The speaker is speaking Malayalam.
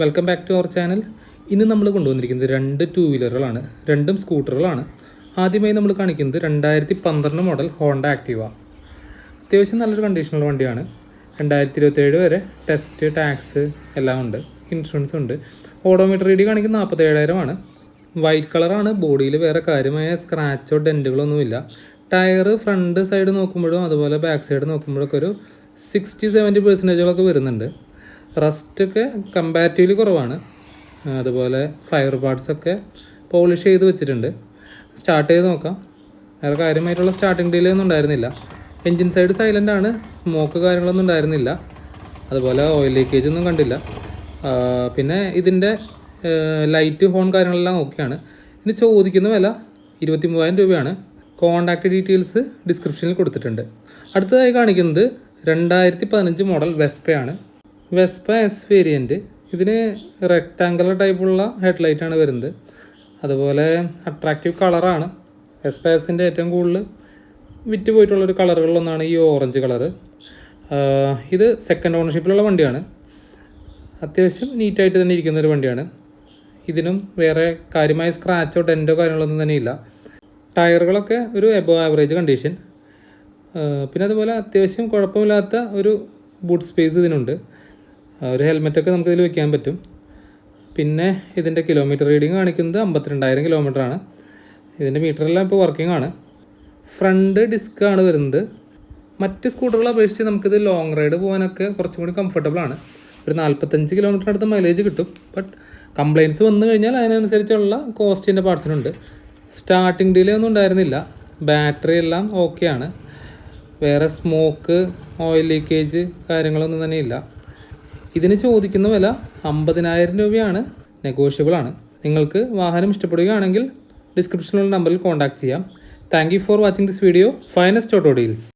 Welcome back to our channel. ഇന്ന് നമ്മൾ കൊണ്ടുവന്നിരിക്കുന്നത് 2 ടൂ വീലറുകളാണ്, രണ്ടും സ്കൂട്ടറുകളാണ്. ആദ്യമായി നമ്മൾ കാണിക്കുന്നത് 2012 മോഡൽ ഹോണ്ട ആക്റ്റീവ. അത്യാവശ്യം നല്ലൊരു കണ്ടീഷനുള്ള വണ്ടിയാണ്. 2027 വരെ ടെസ്റ്റ്, ടാക്സ് എല്ലാം ഉണ്ട്, ഇൻഷുറൻസ് ഉണ്ട്. ഓഡോമീറ്റർ റീഡിങ് കാണിക്കുന്നത് 47,000 വൈറ്റ് കളറാണ്. ബോഡിയിൽ വേറെ കാര്യമായ സ്ക്രാച്ചോ ഡെൻറ്റുകളൊന്നുമില്ല. ടയർ ഫ്രണ്ട് സൈഡ് നോക്കുമ്പോഴും അതുപോലെ ബാക്ക് സൈഡ് നോക്കുമ്പോഴൊക്കെ ഒരു 60-70% വരുന്നുണ്ട്. റസ്റ്റൊക്കെ കമ്പാരിറ്റീവ്ലി കുറവാണ്. അതുപോലെ ഫയർ പാർട്സൊക്കെ പോളിഷ് ചെയ്ത് വെച്ചിട്ടുണ്ട്. സ്റ്റാർട്ട് ചെയ്ത് നോക്കാം. വേറെ കാര്യമായിട്ടുള്ള സ്റ്റാർട്ടിങ് ഡിലേ ഒന്നും ഉണ്ടായിരുന്നില്ല. എൻജിൻ സൈഡ് സൈലൻ്റ് ആണ്, സ്മോക്ക് കാര്യങ്ങളൊന്നും ഉണ്ടായിരുന്നില്ല. അതുപോലെ ഓയിൽ ലീക്കേജ് ഒന്നും കണ്ടില്ല. പിന്നെ ഇതിൻ്റെ ലൈറ്റ്, ഹോൺ കാര്യങ്ങളെല്ലാം ഓക്കെയാണ്. ഇനി ചോദിക്കുന്ന വില 23,000 രൂപയാണ്. കോൺടാക്റ്റ് ഡീറ്റെയിൽസ് ഡിസ്ക്രിപ്ഷനിൽ കൊടുത്തിട്ടുണ്ട്. അടുത്തതായി കാണിക്കുന്നത് 2015 മോഡൽ വെസ്പയാണ്. Vespa S variant. ഇതിന് റെക്ടാങ്കുലർ ടൈപ്പുള്ള ഹെഡ്ലൈറ്റാണ് വരുന്നത്. അതുപോലെ അട്രാക്റ്റീവ് കളറാണ്. വെസ്പ എസിൻ്റെ ഏറ്റവും കൂടുതൽ വിറ്റ് പോയിട്ടുള്ളൊരു കളറുകളിലൊന്നാണ് ഈ ഓറഞ്ച് കളറ്. ഇത് സെക്കൻഡ് ഓണർഷിപ്പിലുള്ള വണ്ടിയാണ്. അത്യാവശ്യം നീറ്റായിട്ട് തന്നെ ഇരിക്കുന്നൊരു വണ്ടിയാണ്. ഇതിനും വേറെ കാര്യമായ സ്ക്രാച്ചോ ഡെൻറ്റോ കാര്യങ്ങളൊന്നും തന്നെ ഇല്ല. ടയറുകളൊക്കെ ഒരു എബോവ് ആവറേജ് കണ്ടീഷൻ. പിന്നെ അതുപോലെ അത്യാവശ്യം കുഴപ്പമില്ലാത്ത ഒരു ബൂട്ട് സ്പേസ് ഇതിനുണ്ട്. ഒരു ഹെൽമെറ്റൊക്കെ നമുക്കിതിൽ വെക്കാൻ പറ്റും. പിന്നെ ഇതിൻ്റെ കിലോമീറ്റർ റീഡിങ് കാണിക്കുന്നത് 52,000 കിലോമീറ്ററാണ്. ഇതിൻ്റെ മീറ്ററെല്ലാം ഇപ്പോൾ വർക്കിംഗ് ആണ്. ഫ്രണ്ട് ഡിസ്ക്കാണ് വരുന്നത്. മറ്റ് സ്കൂട്ടറുകളെ അപേക്ഷിച്ച് നമുക്കിത് ലോങ് റൈഡ് പോകാനൊക്കെ കുറച്ചും കൂടി കംഫർട്ടബിളാണ്. ഒരു 45 കിലോമീറ്ററിനടുത്ത് മൈലേജ് കിട്ടും. ബട്ട് കംപ്ലയിൻറ്റ്സ് വന്നു കഴിഞ്ഞാൽ അതിനനുസരിച്ചുള്ള കോസ്റ്റിൻ്റെ പാർട്സിനുണ്ട്. സ്റ്റാർട്ടിങ് ഡിലേ ഒന്നും ഉണ്ടായിരുന്നില്ല. ബാറ്ററി എല്ലാം ഓക്കെയാണ്. വേറെ സ്മോക്ക്, ഓയിൽ ലീക്കേജ് കാര്യങ്ങളൊന്നും തന്നെ ഇല്ല. ഇതിന് ചോദിക്കുന്ന വില 50,000 രൂപയാണ്. നെഗോഷ്യബിളാണ്. നിങ്ങൾക്ക് വാഹനം ഇഷ്ടപ്പെടുകയാണെങ്കിൽ ഡിസ്ക്രിപ്ഷനിലുള്ള നമ്പറിൽ കോൺടാക്ട് ചെയ്യാം. Thank you for watching this video. Finest auto deals.